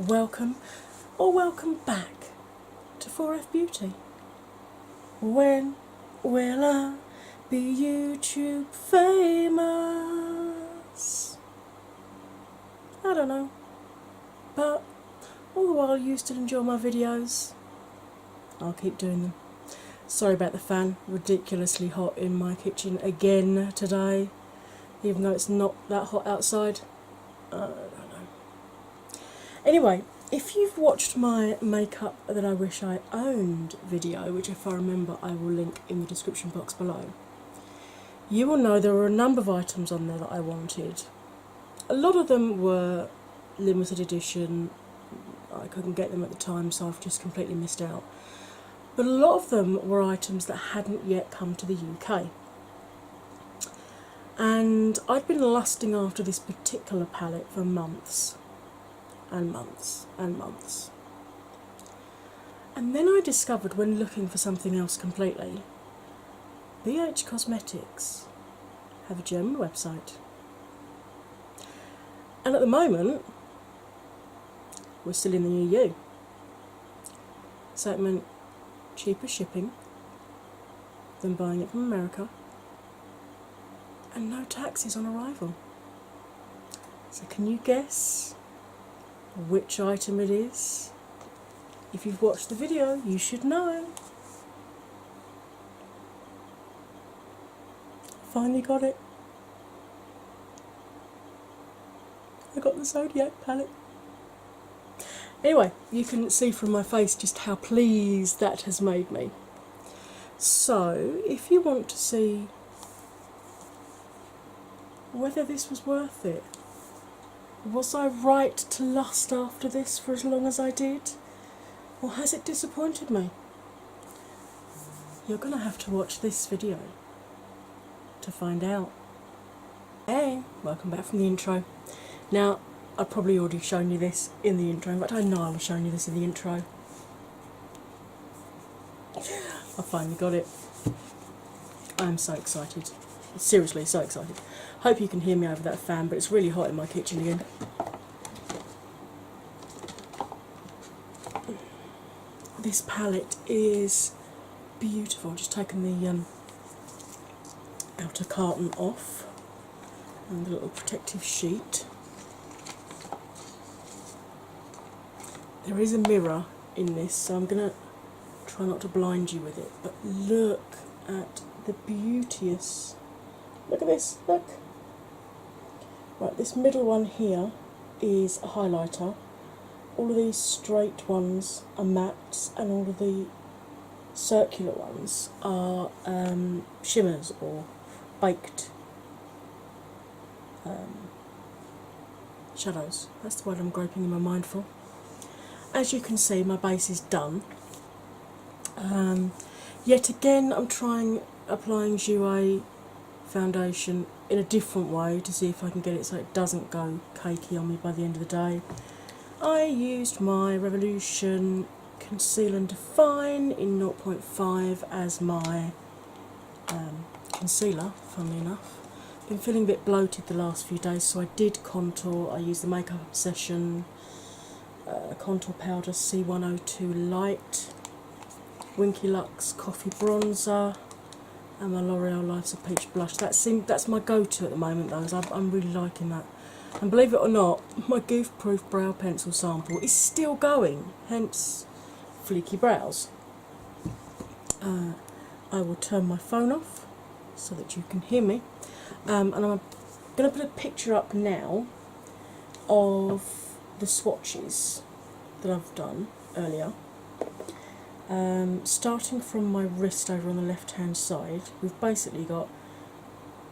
welcome or welcome back to 4F Beauty. When will I be YouTube famous? I don't know, but all the while you still enjoy my videos, I'll keep doing them. Sorry about the fan, ridiculously hot in my kitchen again today, even though it's not that hot outside. I don't know. Anyway, if you've watched my makeup that I wish I owned video, which if I remember I will link in the description box below, you will know there were a number of items on there that I wanted. A lot of them were limited edition, I couldn't get them at the time, so I've just completely missed out. But a lot of them were items that hadn't yet come to the UK. And I'd been lusting after this particular palette for months and months and months. And then I discovered, when looking for something else completely, BH Cosmetics have a German website. And at the moment, we're still in the EU. So it meant cheaper shipping than buying it from America, and no taxes on arrival. So can you guess which item it is? If you've watched the video, you should know. Finally got it. I got the Zodiac palette. Anyway, you can see from my face just how pleased that has made me. So, if you want to see whether this was worth it, was I right to lust after this for as long as I did, or has it disappointed me? You're going to have to watch this video to find out. Hey, welcome back from the intro. Now, I've probably already shown you this in the intro, but I know I was showing you this in the intro. I finally got it. I am so excited. Seriously, so excited. Hope you can hear me over that fan, but it's really hot in my kitchen again. This palette is beautiful. I've just taken the outer carton off and the little protective sheet. There is a mirror in this, so I'm going to try not to blind you with it, but look at the beauteous, look at this, look. Right, this middle one here is a highlighter. All of these straight ones are mattes, and all of the circular ones are shimmers or baked shadows. That's the word I'm groping in my mind for. As you can see, my base is done. Yet again, I'm applying Jouer foundation in a different way to see if I can get it so it doesn't go cakey on me by the end of the day. I used my Revolution Conceal and Define in 0.5 as my concealer, funnily enough. Been feeling a bit bloated the last few days, so I did contour. I used the Makeup Obsession contour powder C102 Light, Winky Lux Coffee Bronzer, and my L'Oreal Life's a Peach Blush. That's my go-to at the moment, though. I'm really liking that. And believe it or not, my Goof Proof Brow Pencil sample is still going, hence fleeky brows. I will turn my phone off so that you can hear me. And I'm going to put a picture up now of the swatches that I've done earlier. Starting from my wrist over on the left hand side, we've basically got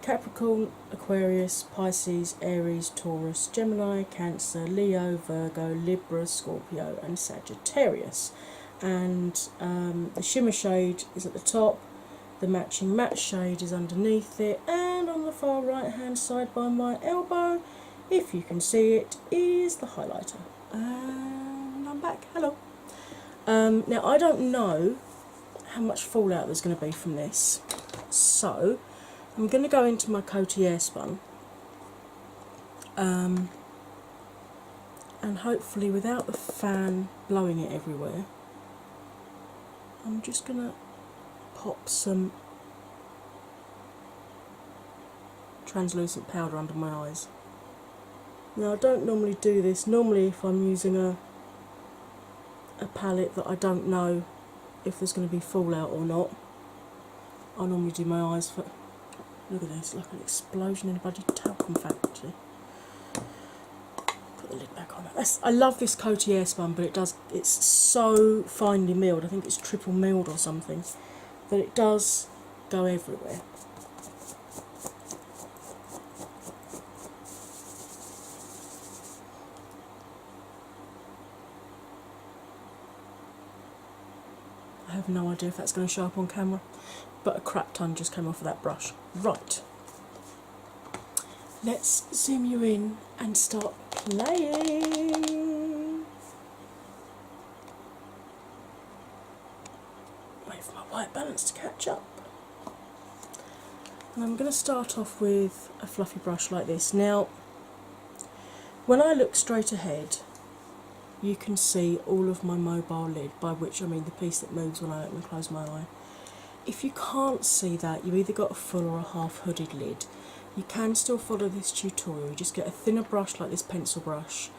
Capricorn, Aquarius, Pisces, Aries, Taurus, Gemini, Cancer, Leo, Virgo, Libra, Scorpio and Sagittarius. And the shimmer shade is at the top, the matching matte shade is underneath it, and on the far right hand side by my elbow, if you can see it, is the highlighter. And I'm back. Hello. Now I don't know how much fallout there's going to be from this, so I'm going to go into my Coty Airspun and hopefully without the fan blowing it everywhere, I'm just going to pop some translucent powder under my eyes. Now I don't normally do this. Normally if I'm using a palette that I don't know if there's going to be fallout or not, I normally do my eyes for... Look at this, like an explosion in a bloody talcum factory. Put the lid back on. I love this Coty Airspun, but it's so finely milled, I think it's triple milled or something, that it does go everywhere. I have no idea if that's going to show up on camera, but a crap ton just came off of that brush. Right, let's zoom you in and start playing. Wait for my white balance to catch up. And I'm going to start off with a fluffy brush like this. Now, when I look straight ahead, you can see all of my mobile lid, by which I mean the piece that moves when I open and close my eye. If you can't see that, you've either got a full or a half hooded lid. You can still follow this tutorial. You just get a thinner brush like this pencil brush,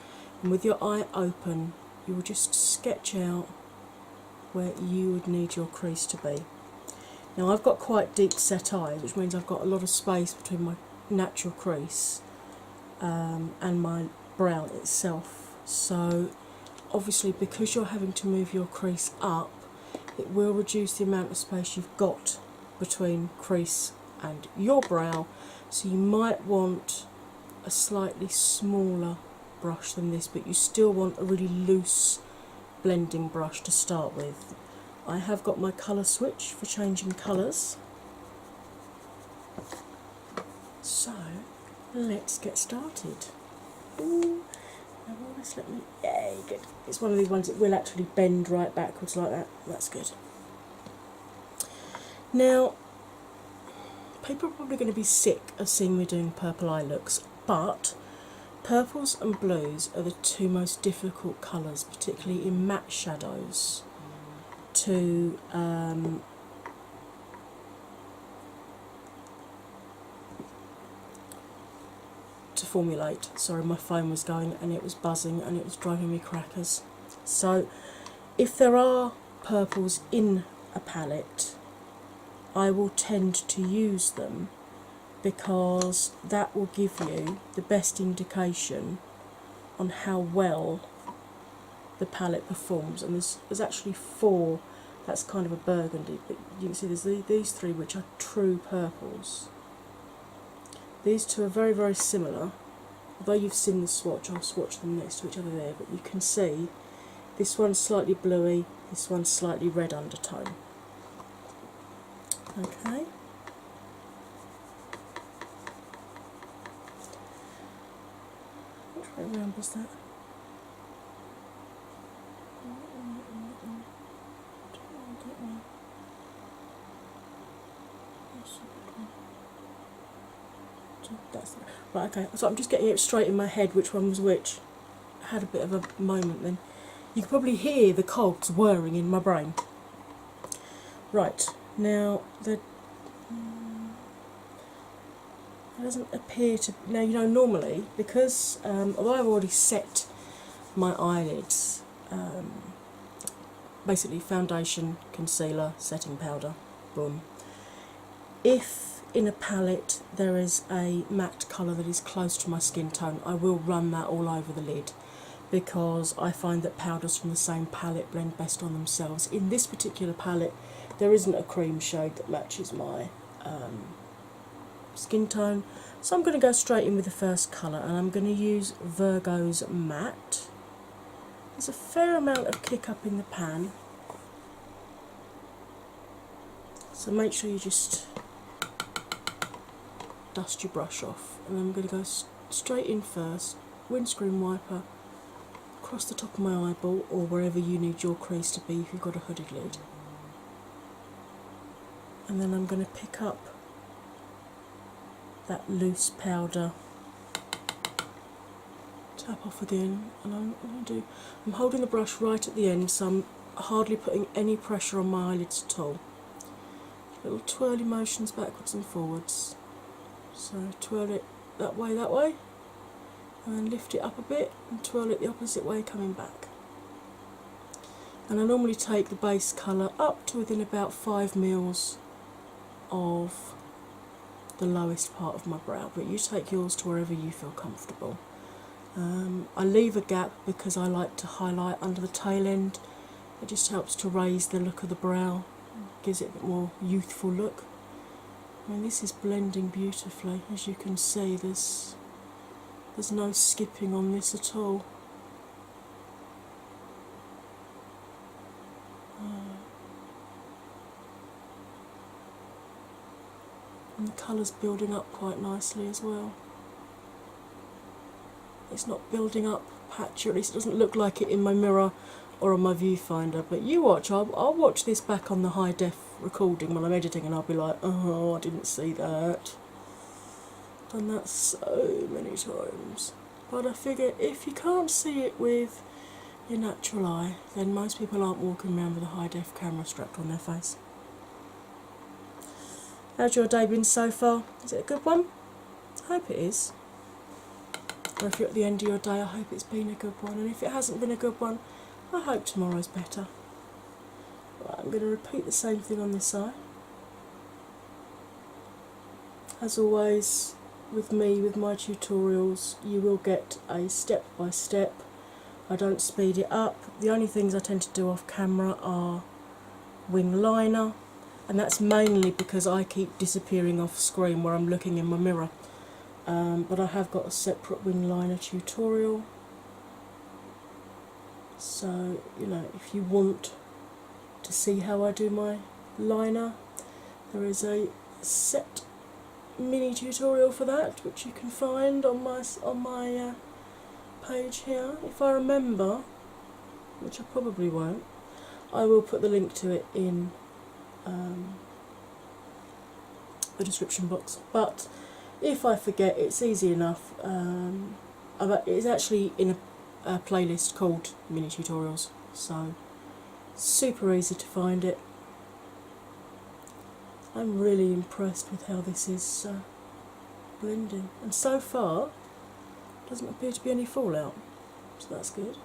and with your eye open you will just sketch out where you would need your crease to be. Now I've got quite deep set eyes, which means I've got a lot of space between my natural crease and my brow itself. So obviously because you're having to move your crease up, it will reduce the amount of space you've got between crease and your brow, so you might want a slightly smaller brush than this, but you still want a really loose blending brush to start with. I have got my colour switch for changing colours, so let's get started. Ooh. Now will this let me... Yay, good. It's one of these ones that will actually bend right backwards like that. That's good. Now, people are probably going to be sick of seeing me doing purple eye looks, but purples and blues are the two most difficult colours, particularly in matte shadows, to formulate. Sorry, my phone was going and it was buzzing and it was driving me crackers. So if there are purples in a palette, I will tend to use them because that will give you the best indication on how well the palette performs. And there's actually four. That's kind of a burgundy, but you can see there's these three which are true purples. These two are very, very similar. Although you've seen the swatch, I'll swatch them next to each other there, but you can see this one's slightly bluey, this one's slightly red undertone. Okay. Which way round was that? Right, okay, so I'm just getting it straight in my head which one was which. I had a bit of a moment then. You can probably hear the cogs whirring in my brain. Right, now it doesn't appear to... Now, you know, normally, because although I've already set my eyelids, basically foundation, concealer, setting powder, boom. If in a palette there is a matte colour that is close to my skin tone, I will run that all over the lid, because I find that powders from the same palette blend best on themselves. In this particular palette there isn't a cream shade that matches my skin tone, so I'm going to go straight in with the first colour, and I'm going to use Virgo's Matte. There's a fair amount of kick up in the pan, so make sure you just dust your brush off. And I'm going to go straight in first, windscreen wiper, across the top of my eyeball, or wherever you need your crease to be if you've got a hooded lid. And then I'm going to pick up that loose powder to tap off again, and I'm holding the brush right at the end, so I'm hardly putting any pressure on my eyelids at all. Little twirly motions backwards and forwards. So twirl it that way, and then lift it up a bit and twirl it the opposite way coming back. And I normally take the base colour up to within about 5 mils of the lowest part of my brow, but you take yours to wherever you feel comfortable. I leave a gap because I like to highlight under the tail end. It just helps to raise the look of the brow, gives it a bit more youthful look. I mean, this is blending beautifully. As you can see, there's no skipping on this at all. And the colour's building up quite nicely as well. It's not building up patchy, or at least it doesn't look like it in my mirror or on my viewfinder. But you watch, I'll watch this back on the high def recording when I'm editing, and I'll be like, oh, I didn't see that. Done that so many times. But I figure if you can't see it with your natural eye, then most people aren't walking around with a high def camera strapped on their face. How's your day been so far? Is it a good one? I hope it is. Or if you're at the end of your day, I hope it's been a good one. And if it hasn't been a good one, I hope tomorrow's better. Right, I'm going to repeat the same thing on this eye. As always, with me, with my tutorials, you will get a step by step. I don't speed it up. The only things I tend to do off camera are wing liner, and that's mainly because I keep disappearing off screen where I'm looking in my mirror. But I have got a separate wing liner tutorial. So, you know, if you want to see how I do my liner, there is a set mini tutorial for that, which you can find on my page here. If I remember, which I probably won't, I will put the link to it in the description box. But if I forget, it's easy enough. It's actually in a playlist called Mini Tutorials, so super easy to find it. I'm really impressed with how this is blending, and so far doesn't appear to be any fallout, so that's good.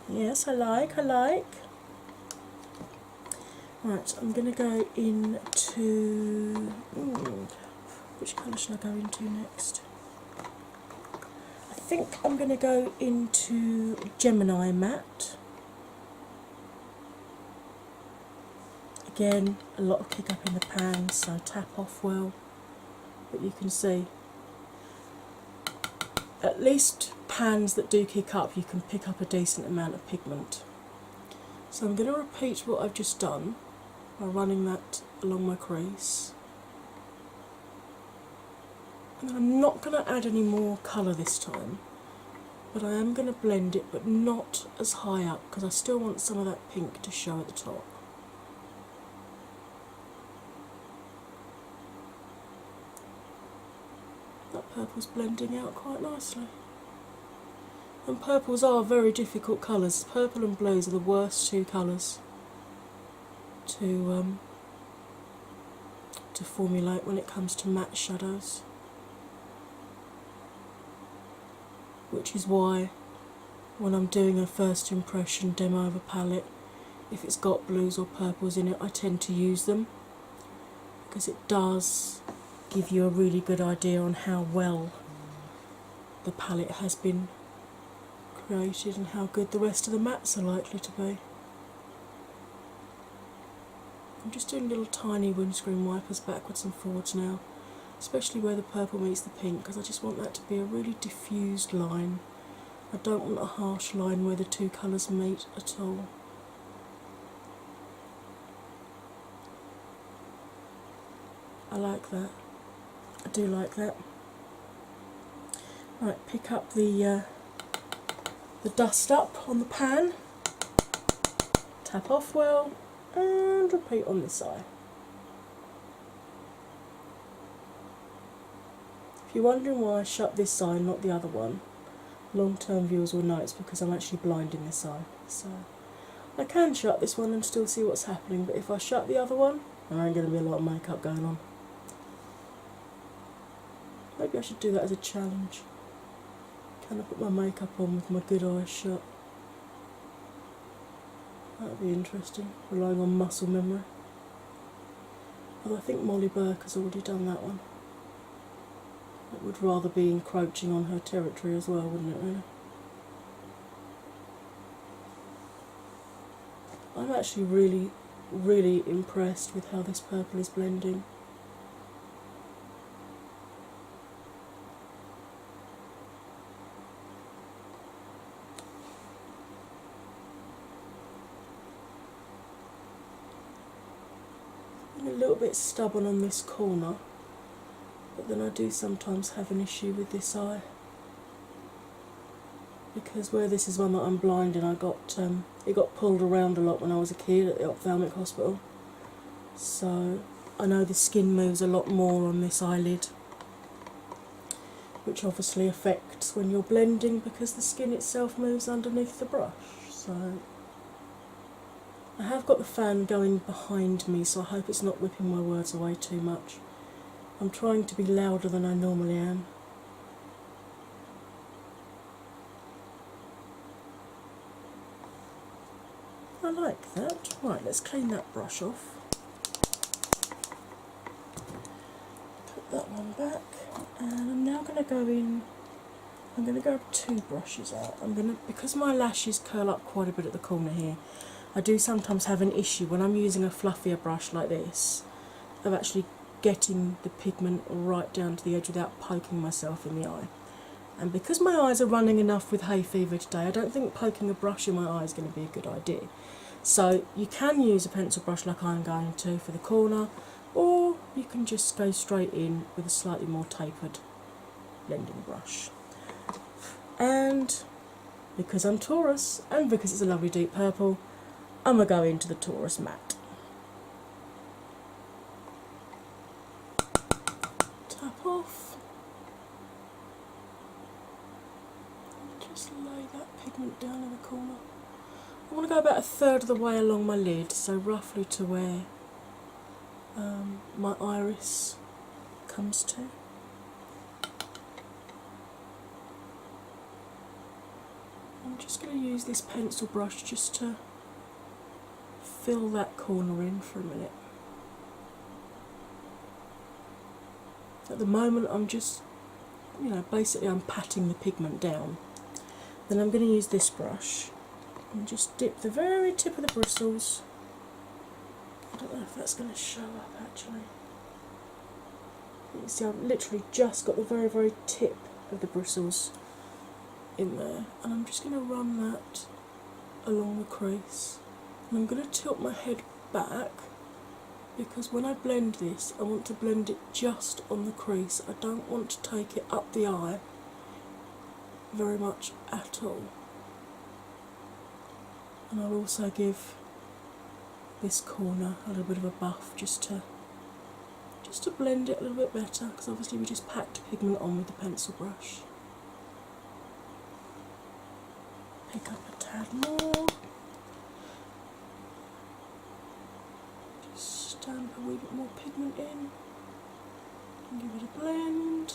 Yes, I like. Right, I'm going to go into... which colour should I go into next? I think I'm going to go into Gemini Matte. Again, a lot of kick up in the pan, so tap off well. But you can see, at least pans that do kick up, you can pick up a decent amount of pigment. So I'm going to repeat what I've just done by running that along my crease. And I'm not going to add any more colour this time, but I am going to blend it, but not as high up, because I still want some of that pink to show at the top. That purple's blending out quite nicely. And purples are very difficult colours. Purple and blues are the worst two colours to formulate when it comes to matte shadows. Which is why when I'm doing a first impression demo of a palette, if it's got blues or purples in it, I tend to use them, because it does give you a really good idea on how well the palette has been created and how good the rest of the mattes are likely to be. I'm just doing little tiny windscreen wipers backwards and forwards now, especially where the purple meets the pink, because I just want that to be a really diffused line. I don't want a harsh line where the two colours meet at all. I like that. I do like that. Right, pick up the dust up on the pan, tap off well, and repeat on this eye. you're wondering why I shut this eye and not the other one, long-term viewers will know it's because I'm actually blind in this eye. So I can shut this one and still see what's happening, but if I shut the other one, there ain't going to be a lot of makeup going on. Maybe I should do that as a challenge. Can I put my makeup on with my good eyes shut? That would be interesting, relying on muscle memory. Although I think Molly Burke has already done that one. It would rather be encroaching on her territory as well, wouldn't it, really? I'm actually really impressed with how this purple is blending. I'm a little bit stubborn on this corner, but then I do sometimes have an issue with this eye, because where this is one that I'm blind in, it got pulled around a lot when I was a kid at the ophthalmic hospital, so I know the skin moves a lot more on this eyelid, which obviously affects when you're blending because the skin itself moves underneath the brush. So I have got the fan going behind me, so I hope it's not whipping my words away too much. I'm trying to be louder than I normally am. I like that. Right, let's clean that brush off. Put that one back, and I'm now going to go in. I'm going to grab two brushes out. Because my lashes curl up quite a bit at the corner here, I do sometimes have an issue when I'm using a fluffier brush like this of actually getting the pigment right down to the edge without poking myself in the eye. And because my eyes are running enough with hay fever today, I don't think poking a brush in my eye is going to be a good idea. So you can use a pencil brush like I'm going to for the corner, or you can just go straight in with a slightly more tapered blending brush. And because I'm Taurus, and because it's a lovely deep purple, I'm going to go into the Taurus matte. Tap off. And just lay that pigment down in the corner. I want to go about a third of the way along my lid, so roughly to where my iris comes to. I'm just going to use this pencil brush just to fill that corner in for a minute. At the moment I'm just, basically I'm patting the pigment down. Then I'm going to use this brush and just dip the very tip of the bristles. I don't know if that's going to show up actually. You can see I've literally just got the very tip of the bristles in there, and I'm just going to run that along the crease. And I'm going to tilt my head back because when I blend this, I want to blend it just on the crease. I don't want to take it up the eye very much at all. And I'll also give this corner a little bit of a buff just to blend it a little bit better, because obviously we just packed pigment on with the pencil brush. Pick up a tad more. Just stamp a wee bit more pigment in and give it a blend.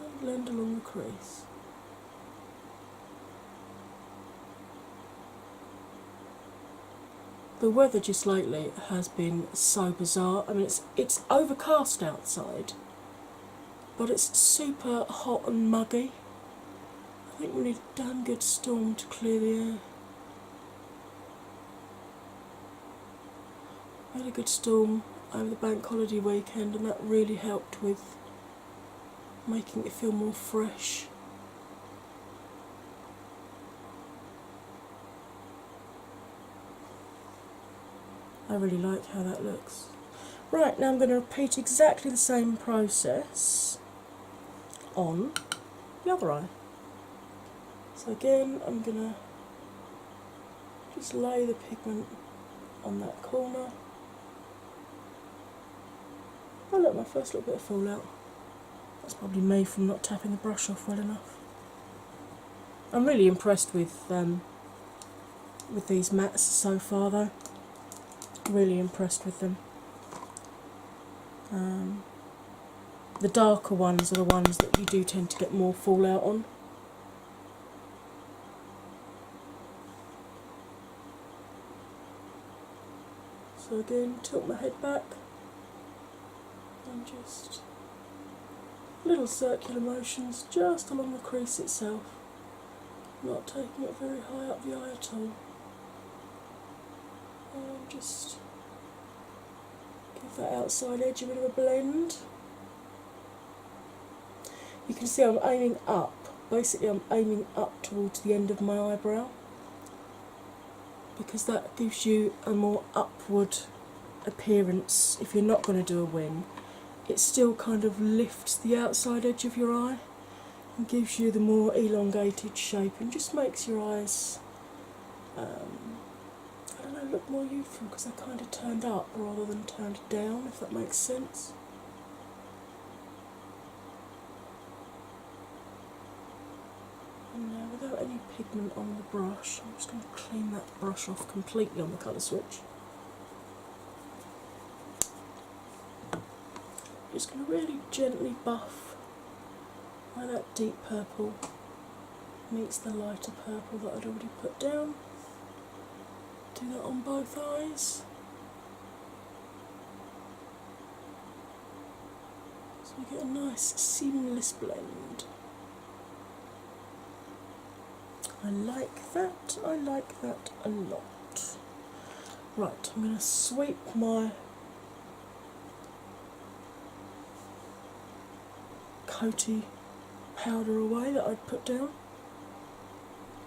And blend along the crease. The weather just lately has been so bizarre. I mean, it's overcast outside, but it's super hot and muggy. I think we need a damn good storm to clear the air. I had a good storm over the bank holiday weekend, and that really helped with making it feel more fresh. I really like how that looks. Right, now I'm going to repeat exactly the same process on the other eye. So again, I'm going to just lay the pigment on that corner Oh look, my first little bit of fallout. That's probably me from not tapping the brush off well enough. I'm really impressed with these mattes so far though. Really impressed with them. The darker ones are the ones that you do tend to get more fallout on. So again, tilt my head back and just little circular motions just along the crease itself, not taking it very high up the eye at all. And just give that outside edge a bit of a blend. You can see I'm aiming up. Basically I'm aiming up towards the end of my eyebrow, because that gives you a more upward appearance. If you're not going to do a wing, it still kind of lifts the outside edge of your eye and gives you the more elongated shape and just makes your eyes, I don't know, look more youthful because they're kind of turned up rather than turned down, if that makes sense. And now, without any pigment on the brush, I'm just going to clean that brush off completely on the colour switch. Just going to really gently buff where that deep purple meets the lighter purple that I'd already put down. Do that on both eyes. So we get a nice seamless blend. I like that a lot. Right, I'm going to sweep my coaty powder away that I'd put down.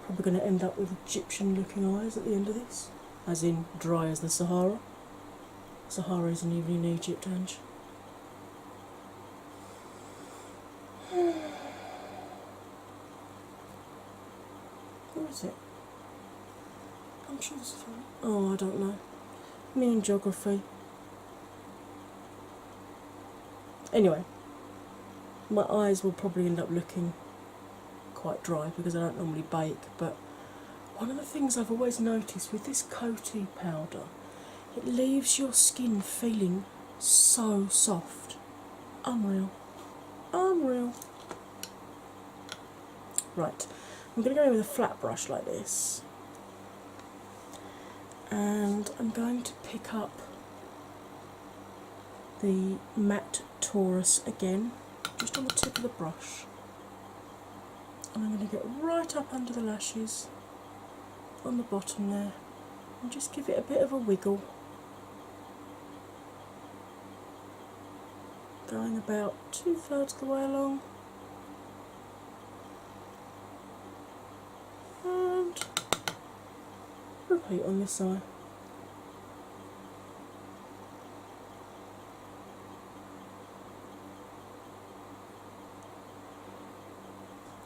Probably going to end up with Egyptian looking eyes at the end of this, as in dry as the Sahara. Sahara isn't even in Egypt, Ange. Where is it? I'm sure it's fine. Oh, I don't know. Me and geography. Anyway, my eyes will probably end up looking quite dry because I don't normally bake, but one of the things I've always noticed with this coaty powder, it leaves your skin feeling so soft. Unreal. Unreal. Right, I'm going to go in with a flat brush like this, and I'm going to pick up the matte Taurus again, just on the tip of the brush, and I'm going to get right up under the lashes on the bottom there and just give it a bit of a wiggle, going about 2/3 of the way along, and repeat on this eye.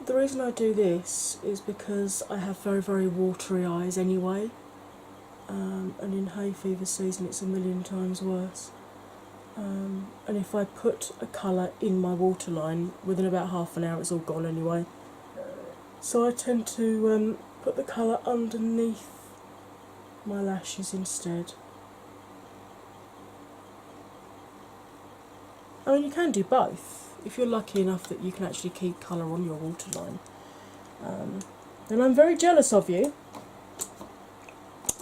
The reason I do this is because I have very, very watery eyes anyway, and in hay fever season it's a million times worse. And if I put a colour in my waterline, within about half an hour it's all gone anyway. So I tend to put the colour underneath my lashes instead. I mean, you can do both. If you're lucky enough that you can actually keep colour on your waterline, then I'm very jealous of you,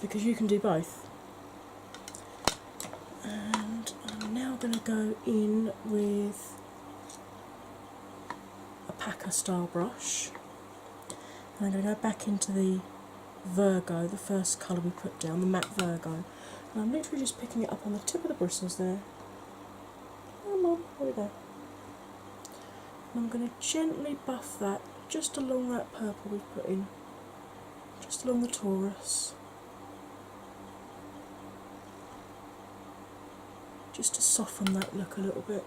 because you can do both. And I'm now going to go in with a packer style brush, and I'm going to go back into the Virgo, the first colour we put down, the matte Virgo, and I'm literally just picking it up on the tip of the bristles there. Come on, there we go. And I'm going to gently buff that just along that purple we've put in, just along the Taurus, just to soften that look a little bit.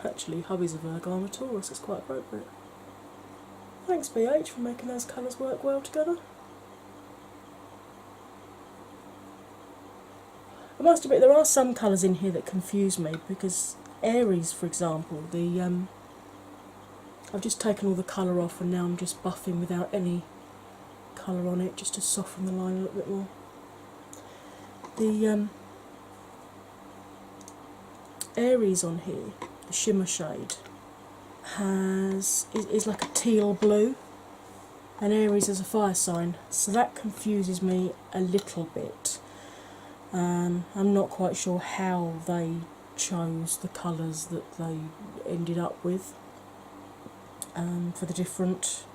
Actually, hubby's a Virgo, I'm a Taurus, it's quite appropriate. Thanks BH for making those colours work well together. I must admit there are some colours in here that confuse me, because Aries, for example, I've just taken all the colour off and now I'm just buffing without any colour on it, just to soften the line a little bit more. The Aries on here, the shimmer shade, is like a teal blue, and Aries is a fire sign, so that confuses me a little bit. I'm not quite sure how they chose the colours that they ended up with for the different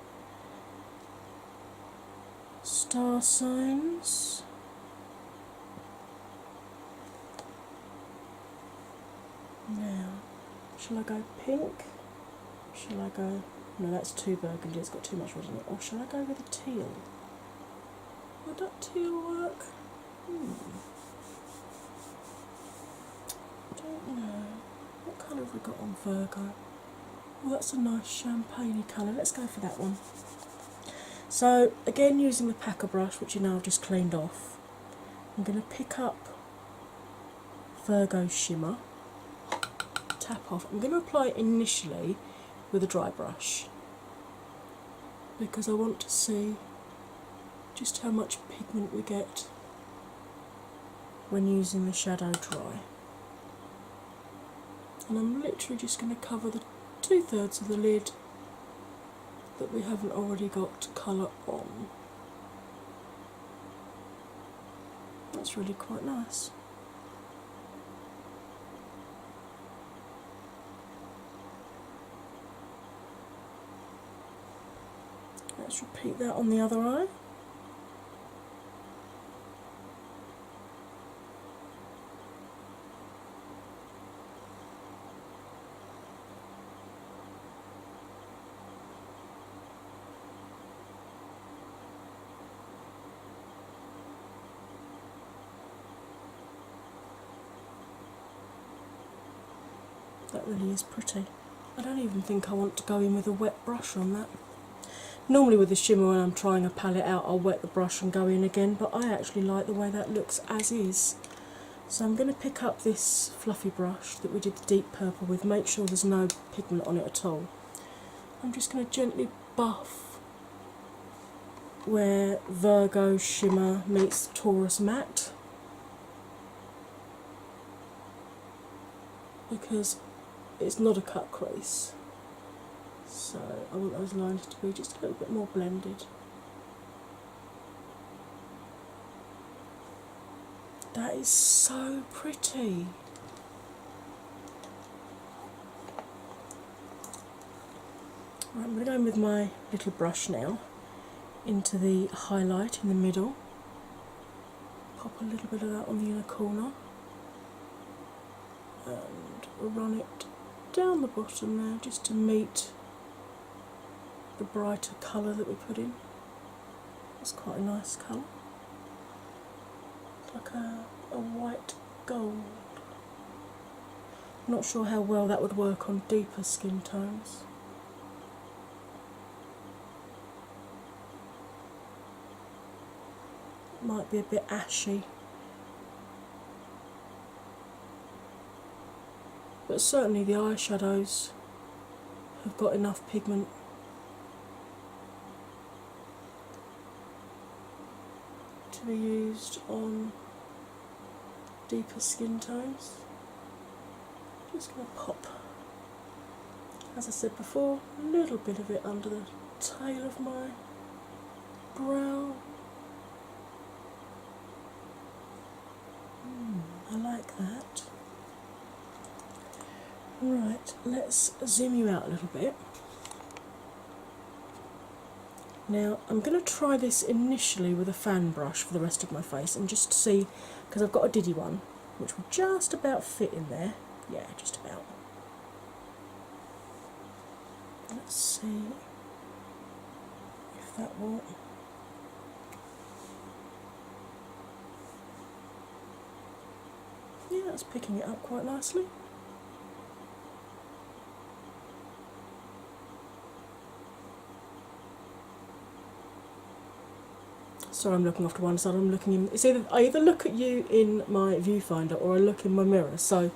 star signs. Now, shall I go pink? Shall I go... no, that's too burgundy, it's got too much red in it. Or shall I go with a teal? Would that teal work? Don't know. What colour have we got on Virgo? Oh, that's a nice champagne colour. Let's go for that one. So, again, using the packer brush, which you know I've just cleaned off, I'm going to pick up Virgo Shimmer, tap off. I'm going to apply it initially with a dry brush, because I want to see just how much pigment we get when using the shadow dry. And I'm literally just going to cover the 2/3 of the lid that we haven't already got colour on. That's really quite nice. Let's repeat that on the other eye. That really is pretty. I don't even think I want to go in with a wet brush on that. Normally with the shimmer, when I'm trying a palette out, I'll wet the brush and go in again, but I actually like the way that looks as is. So I'm going to pick up this fluffy brush that we did the deep purple with, make sure there's no pigment on it at all. I'm just going to gently buff where Virgo Shimmer meets Taurus Matte, because it's not a cut crease. So I want those lines to be just a little bit more blended. That is so pretty. Right, I'm going to go in with my little brush now into the highlight in the middle. Pop a little bit of that on the inner corner and run it down the bottom there just to meet the brighter colour that we put in. That's quite a nice colour. It's like a white gold. Not sure how well that would work on deeper skin tones. It might be a bit ashy, but certainly the eyeshadows have got enough pigment to be used on deeper skin tones. Just going to pop, as I said before, a little bit of it under the tail of my brow. I like that. Right, let's zoom you out a little bit. Now I'm going to try this initially with a fan brush for the rest of my face, and just see, because I've got a diddy one which will just about fit in there. Yeah, just about. Let's see if that will. Yeah, that's picking it up quite nicely. Sorry, I'm looking off to one side. I'm looking in. It's either I either look at you in my viewfinder or I look in my mirror. So,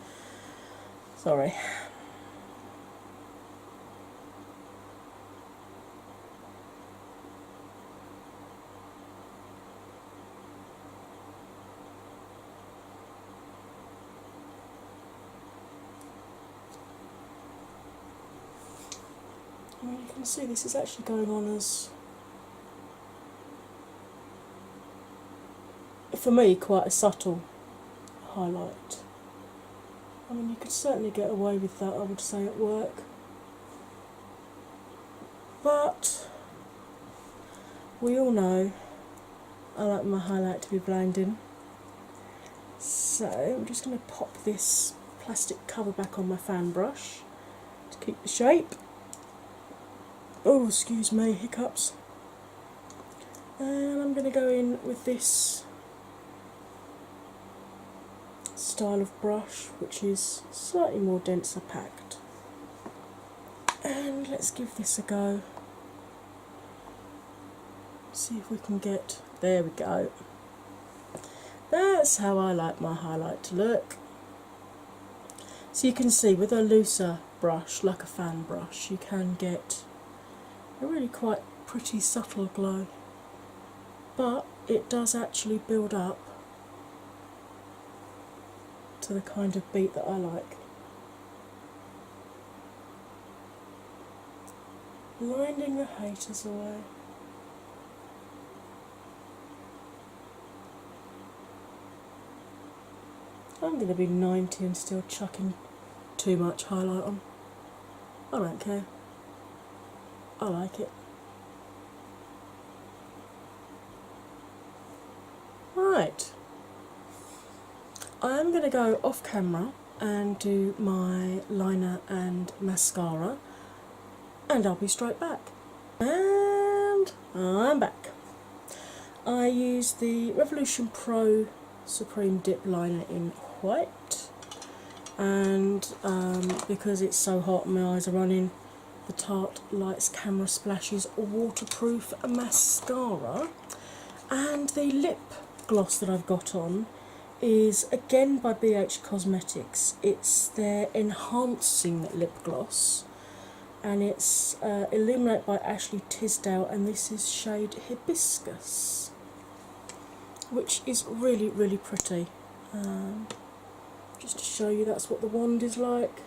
sorry. I mean, you can see this is actually going on as, for me, quite a subtle highlight. I mean, you could certainly get away with that, I would say, at work. But we all know I like my highlight to be blinding. So I'm just going to pop this plastic cover back on my fan brush to keep the shape. Oh, excuse me, hiccups. And I'm going to go in with this style of brush, which is slightly more denser packed. And let's give this a go. See if we can get, there we go. That's how I like my highlight to look. So you can see with a looser brush, like a fan brush, you can get a really quite pretty subtle glow. But it does actually build up to the kind of beat that I like. Blinding the haters away. I'm going to be 90 and still chucking too much highlight on. I don't care. I like it. Right. I am going to go off camera and do my liner and mascara, and I'll be straight back. And I'm back. I use the Revolution Pro Supreme Dip Liner in white, and because it's so hot and my eyes are running, the Tarte Lights Camera Splashes Waterproof Mascara. And the lip gloss that I've got on is again by BH Cosmetics. It's their Enhancing Lip Gloss, and it's Illuminate by Ashley Tisdale, and this is shade Hibiscus, which is really, really pretty. Just to show you, that's what the wand is like.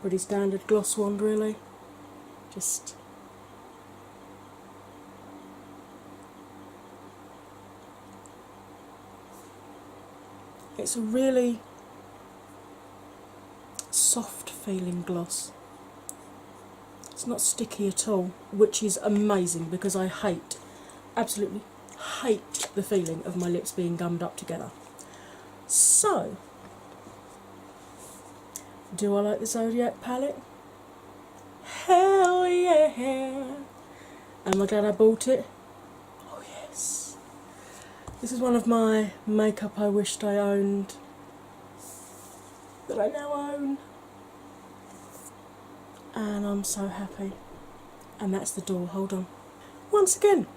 Pretty standard gloss wand, really. Just it's a really soft feeling gloss. It's not sticky at all, which is amazing because I hate, absolutely hate the feeling of my lips being gummed up together. So, do I like the Zodiac palette? Hell yeah! Am I glad I bought it? Oh yes. This is one of my makeup I wished I owned that I now own. And I'm so happy. And that's the door, hold on. Once again,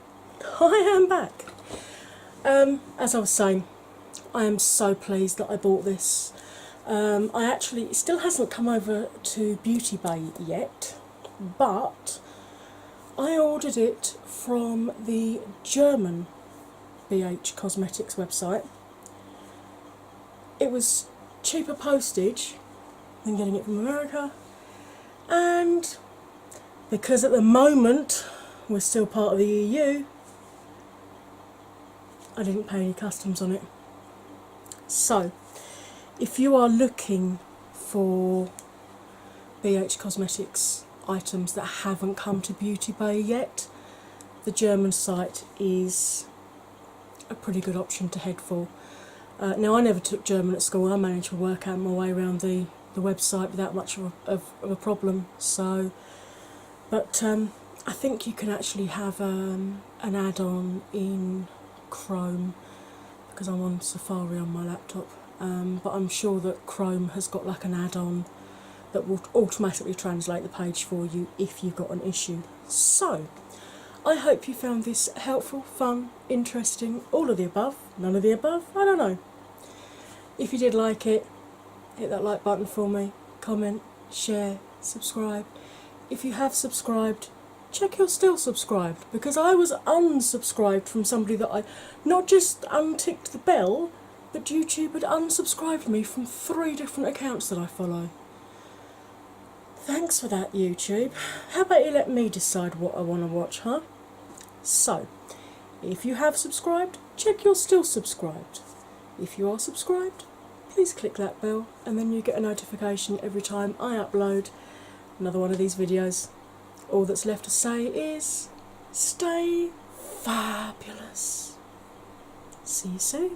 I am back. As I was saying, I am so pleased that I bought this. It still hasn't come over to Beauty Bay yet, but I ordered it from the German BH Cosmetics website. It was cheaper postage than getting it from America, and because at the moment we're still part of the EU, I didn't pay any customs on it. So, if you are looking for BH Cosmetics items that haven't come to Beauty Bay yet, the German site is a pretty good option to head for. Now, I never took German at school. I managed to work out my way around the website without much of a problem. So, but I think you can actually have an add-on in Chrome, because I'm on Safari on my laptop. But I'm sure that Chrome has got like an add-on that will automatically translate the page for you if you've got an issue. So, I hope you found this helpful, fun, interesting, all of the above, none of the above, I don't know. If you did like it, hit that like button for me, comment, share, subscribe. If you have subscribed, check you're still subscribed, because I was unsubscribed from somebody that I not just unticked the bell, but YouTube had unsubscribed me from 3 different accounts that I follow. Thanks for that, YouTube. How about you let me decide what I want to watch, huh? So, if you have subscribed, check you're still subscribed. If you are subscribed, please click that bell and then you get a notification every time I upload another one of these videos. All that's left to say is, stay fabulous. See you soon.